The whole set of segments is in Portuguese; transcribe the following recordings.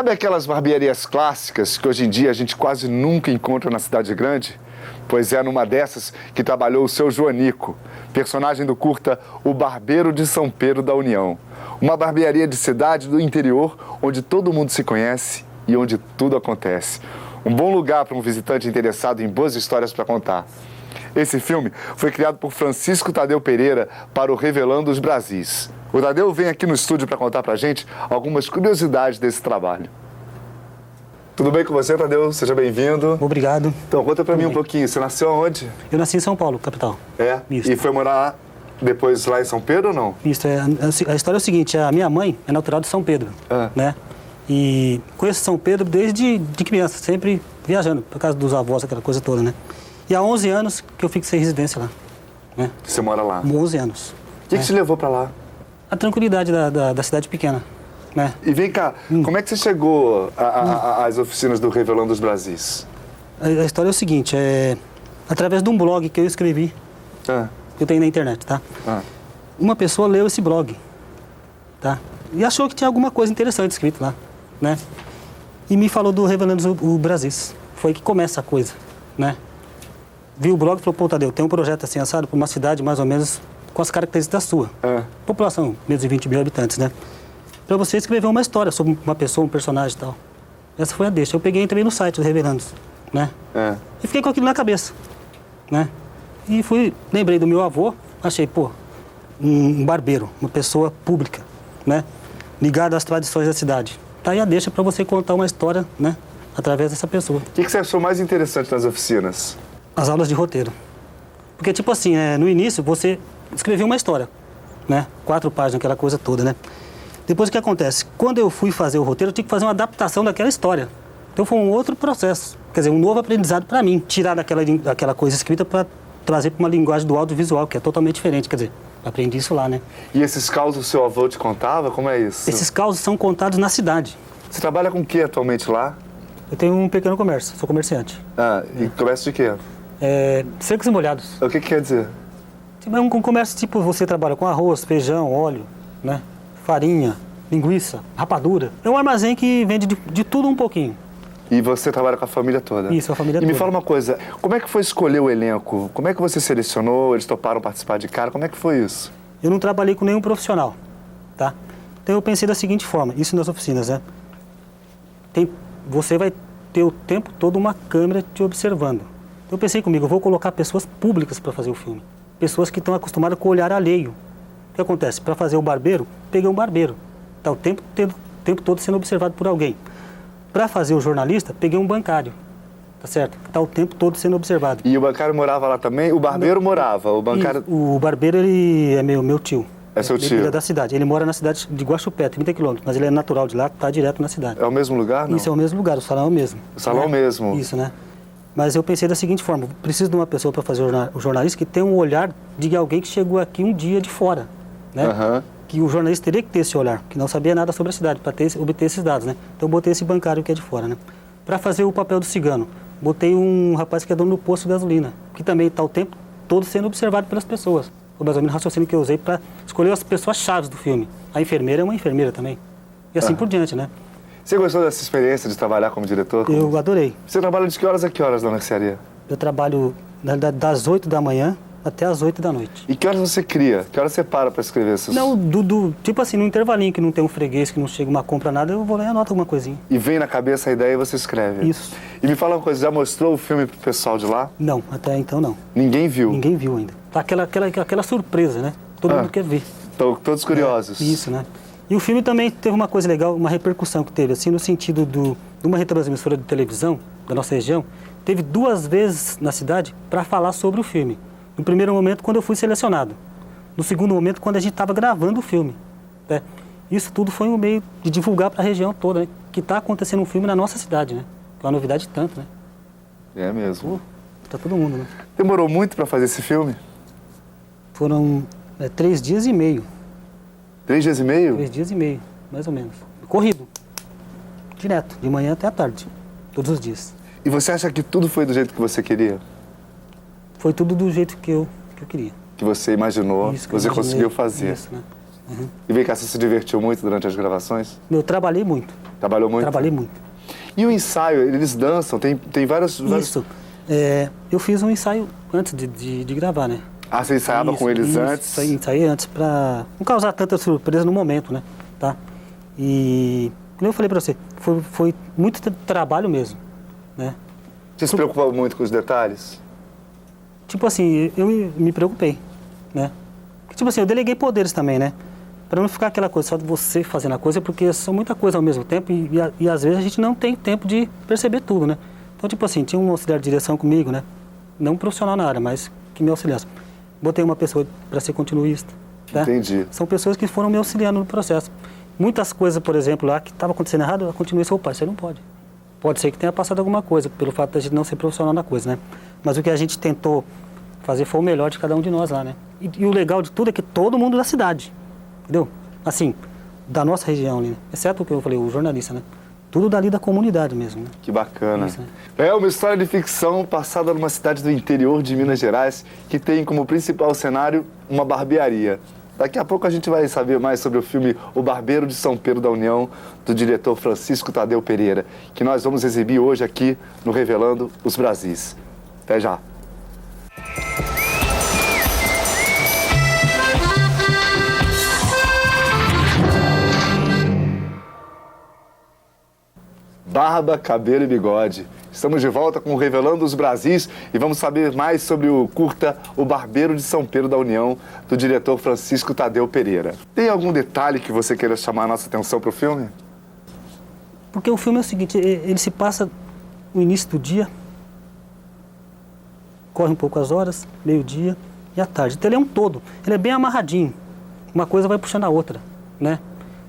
Sabe aquelas barbearias clássicas que hoje em dia a gente quase nunca encontra na cidade grande? Pois é numa dessas que trabalhou o seu Joanico, personagem do curta O Barbeiro de São Pedro da União. Uma barbearia de cidade do interior onde todo mundo se conhece e onde tudo acontece. Um bom lugar para um visitante interessado em boas histórias para contar. Esse filme foi criado por Francisco Tadeu Pereira para o Revelando os Brasis. O Tadeu vem aqui no estúdio para contar para a gente algumas curiosidades desse trabalho. Tudo bem com você, Tadeu? Seja bem-vindo. Obrigado. Então, conta para mim um pouquinho. Você nasceu aonde? Eu nasci em São Paulo, capital. É? Isso. E foi morar depois lá em São Pedro ou não? Isso. A história é o seguinte, a minha mãe é natural de São Pedro, né? E conheço São Pedro desde criança, sempre viajando, por causa dos avós, aquela coisa toda, né? E há 11 anos que eu fixei residência lá, né? Você mora lá? 11 anos. O que te levou para lá? A tranquilidade da cidade pequena, né? E vem cá, como é que você chegou às oficinas do Revelando os Brasis? A história é o seguinte, através de um blog que eu escrevi, que eu tenho na internet, tá? Uma pessoa leu esse blog, tá? E achou que tinha alguma coisa interessante escrito lá, né? E me falou do Revelando o Brasis. Foi que começa a coisa, né? Viu o blog e falou, pô, Tadeu, tem um projeto assim, assado, para uma cidade mais ou menos com as características da sua. População, menos de 20 mil habitantes, né? Para você escrever uma história sobre uma pessoa, um personagem e tal. Essa foi a deixa. Eu peguei e entrei no site do Revelando, né? E fiquei com aquilo na cabeça, né? E lembrei do meu avô, achei, pô, um barbeiro, uma pessoa pública, né? Ligada às tradições da cidade. Tá aí a deixa para você contar uma história, né? Através dessa pessoa. O que você achou mais interessante nas oficinas? As aulas de roteiro. Porque, tipo assim, no início você escreveu uma história, né? 4 páginas, aquela coisa toda, né? Depois o que acontece? Quando eu fui fazer o roteiro, eu tinha que fazer uma adaptação daquela história. Então foi um outro processo. Quer dizer, um novo aprendizado para mim. Tirar daquela coisa escrita para trazer para uma linguagem do audiovisual, que é totalmente diferente. Quer dizer, aprendi isso lá, né? E esses causos o seu avô te contava? Como é isso? Esses causos são contados na cidade. Você trabalha com o que atualmente lá? Eu tenho um pequeno comércio, sou comerciante. E comércio de quê? Secos e molhados. O que quer dizer? É um comércio tipo, você trabalha com arroz, feijão, óleo, né? Farinha, linguiça, rapadura. É um armazém que vende de tudo um pouquinho. E você trabalha com a família toda? Isso, a família toda. E me fala uma coisa, como é que foi escolher o elenco? Como é que você selecionou? Eles toparam participar de cara? Como é que foi isso? Eu não trabalhei com nenhum profissional, tá? Então eu pensei da seguinte forma, isso nas oficinas, né? Você vai ter o tempo todo uma câmera te observando. Então eu pensei comigo, eu vou colocar pessoas públicas para fazer o filme. Pessoas que estão acostumadas com o olhar alheio. O que acontece? Para fazer o barbeiro, peguei um barbeiro. Está o tempo todo sendo observado por alguém. Para fazer o jornalista, peguei um bancário. Tá certo? Está o tempo todo sendo observado. E o bancário morava lá também? O barbeiro morava? O bancário... O barbeiro, ele é meu tio. É seu tio? Ele é da cidade. Ele mora na cidade de Guaxupé, 30 quilômetros. Mas ele é natural de lá, está direto na cidade. É o mesmo lugar, não? Isso, é o mesmo lugar. O salão é o mesmo. O salão mesmo? Isso, né? Mas eu pensei da seguinte forma, preciso de uma pessoa para fazer o jornalista que tenha um olhar de alguém que chegou aqui um dia de fora, né? Que o jornalista teria que ter esse olhar, que não sabia nada sobre a cidade, para obter esses dados, né? Então eu botei esse bancário que é de fora, né? Para fazer o papel do cigano, botei um rapaz que é dono do posto de gasolina, que também está o tempo todo sendo observado pelas pessoas. Foi mais ou menos o raciocínio que eu usei para escolher as pessoas-chave do filme. A enfermeira é uma enfermeira também. E assim por diante, né? Você gostou dessa experiência de trabalhar como diretor? Eu adorei. Você trabalha de que horas a que horas na mercearia? Eu trabalho das 8 da manhã até as 8 da noite. E que horas você cria? Que horas você para escrever esses... Não, tipo assim, no intervalinho que não tem um freguês, que não chega uma compra, nada, eu vou lá e anoto alguma coisinha. E vem na cabeça a ideia e você escreve? Isso. E me fala uma coisa, já mostrou o filme pro pessoal de lá? Não, até então não. Ninguém viu? Ninguém viu ainda. Tá aquela surpresa, né? Todo mundo quer ver. Estão todos curiosos. Isso, né? E o filme também teve uma coisa legal, uma repercussão que teve, assim, no sentido de uma retransmissora de televisão da nossa região, teve 2 vezes na cidade para falar sobre o filme. No primeiro momento, quando eu fui selecionado. No segundo momento, quando a gente estava gravando o filme. Né? Isso tudo foi um meio de divulgar para a região toda, né? Que está acontecendo um filme na nossa cidade, né? É uma novidade tanto, né? É mesmo. Para todo mundo, né? Demorou muito para fazer esse filme? Foram 3 dias e meio. 3 dias e meio? 3 dias e meio, mais ou menos. Corrido. Direto, de manhã até a tarde. Todos os dias. E você acha que tudo foi do jeito que você queria? Foi tudo do jeito que eu queria. Que você imaginou, Isso, que você eu imaginei. conseguiu fazer. Isso, né? Uhum. E vem cá, você se divertiu muito durante as gravações? Eu trabalhei muito. Trabalhou muito? Trabalhei muito. E o ensaio, eles dançam, tem vários... Isso. Eu fiz um ensaio antes de gravar, né? Ah, você ensaiava com eles antes? Ensaiei antes para não causar tanta surpresa no momento, né? Tá? E, como eu falei para você, foi muito trabalho mesmo, né? Você se preocupava muito com os detalhes? Tipo assim, eu me preocupei, né? Tipo assim, eu deleguei poderes também, né? Para não ficar aquela coisa só de você fazendo a coisa, porque são muita coisa ao mesmo tempo e às vezes a gente não tem tempo de perceber tudo, né? Então, tipo assim, tinha um auxiliar de direção comigo, né? Não um profissional na área, mas que me auxiliasse. Botei uma pessoa para ser continuista. Tá? Entendi. São pessoas que foram me auxiliando no processo. Muitas coisas, por exemplo, lá que estava acontecendo errado, a continuista, opa, você não pode. Pode ser que tenha passado alguma coisa, pelo fato de a gente não ser profissional na coisa, né? Mas o que a gente tentou fazer foi o melhor de cada um de nós lá, né? E o legal de tudo é que todo mundo da cidade, entendeu? Assim, da nossa região ali, né? Exceto o que eu falei, o jornalista, né? Tudo dali da comunidade mesmo, né? Que bacana. Isso, né? É uma história de ficção passada numa cidade do interior de Minas Gerais que tem como principal cenário uma barbearia. Daqui a pouco a gente vai saber mais sobre o filme O Barbeiro de São Pedro da União, do diretor Francisco Tadeu Pereira, que nós vamos exibir hoje aqui no Revelando os Brasis. Até já. Barba, cabelo e bigode. Estamos de volta com o Revelando os Brasis e vamos saber mais sobre o curta O Barbeiro de São Pedro da União, do diretor Francisco Tadeu Pereira. Tem algum detalhe que você queira chamar a nossa atenção para o filme? Porque o filme é o seguinte, ele se passa no início do dia, corre um pouco as horas, meio-dia e à tarde. Então ele é um todo, ele é bem amarradinho. Uma coisa vai puxando a outra, né?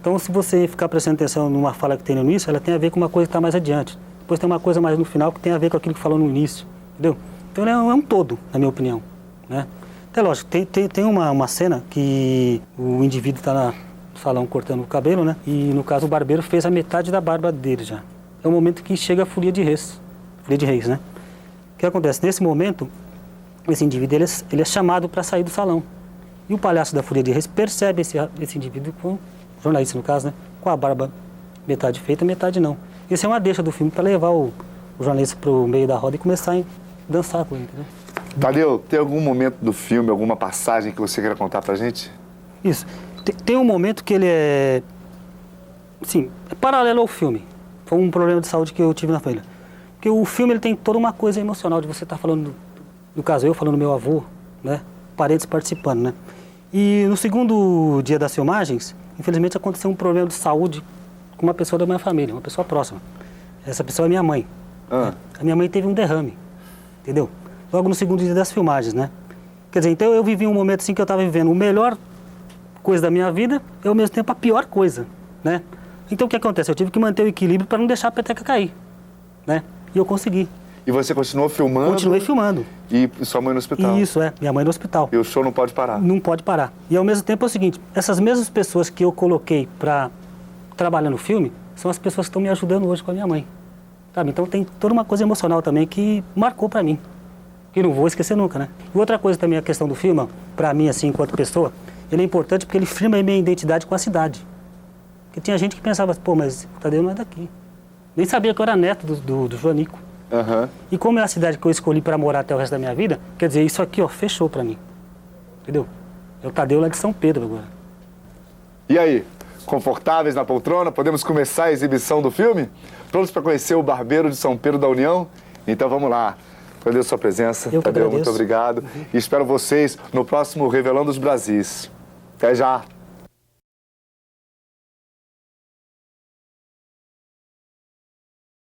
Então, se você ficar prestando atenção numa fala que tem no início, ela tem a ver com uma coisa que está mais adiante. Depois tem uma coisa mais no final que tem a ver com aquilo que falou no início, entendeu? Então, ele é um todo, na minha opinião, né? Até lógico, tem uma cena que o indivíduo está no salão cortando o cabelo, né? E, no caso, o barbeiro fez a metade da barba dele já. É o momento que chega a folia de reis, né? O que acontece? Nesse momento, esse indivíduo ele é chamado para sair do salão. E o palhaço da folia de reis percebe esse indivíduo com... jornalista, no caso, né? Com a barba metade feita, metade não. Esse é uma deixa do filme para levar o jornalista para o meio da roda e começar a dançar com ele, entendeu? Tadeu, tem algum momento do filme, alguma passagem que você queira contar pra gente? Isso. Tem um momento que ele é... Sim, é paralelo ao filme. Foi um problema de saúde que eu tive na família. Porque o filme ele tem toda uma coisa emocional de você estar falando, no caso eu falando do meu avô, né? Parentes participando, né? E no segundo dia das filmagens, infelizmente aconteceu um problema de saúde com uma pessoa da minha família, uma pessoa próxima. Essa pessoa é minha mãe. Ah. A minha mãe teve um derrame, entendeu? Logo no segundo dia das filmagens, né? Quer dizer, então eu vivi um momento assim que eu estava vivendo a melhor coisa da minha vida e ao mesmo tempo a pior coisa, né? Então o que acontece? Eu tive que manter o equilíbrio para não deixar a peteca cair, né? E eu consegui. E você continuou filmando? Continuei filmando. E sua mãe no hospital? Isso, minha mãe no hospital. E o show não pode parar? Não pode parar. E ao mesmo tempo é o seguinte, essas mesmas pessoas que eu coloquei para trabalhar no filme, são as pessoas que estão me ajudando hoje com a minha mãe. Sabe? Então tem toda uma coisa emocional também que marcou para mim. Que não vou esquecer nunca, né? E outra coisa também, a questão do filme, para mim, assim, enquanto pessoa, ele é importante porque ele firma a minha identidade com a cidade. Porque tinha gente que pensava, pô, mas o Tadeu não é daqui. Nem sabia que eu era neto do Joanico. Uhum. E como é a cidade que eu escolhi para morar até o resto da minha vida, quer dizer, isso aqui, ó, fechou para mim. Entendeu? É o Tadeu lá de São Pedro agora. E aí, confortáveis na poltrona? Podemos começar a exibição do filme? Prontos para conhecer o Barbeiro de São Pedro da União? Então vamos lá. Agradeço a sua presença, eu Tadeu, agradeço. muito obrigado. E espero vocês no próximo Revelando os Brasis. Até já!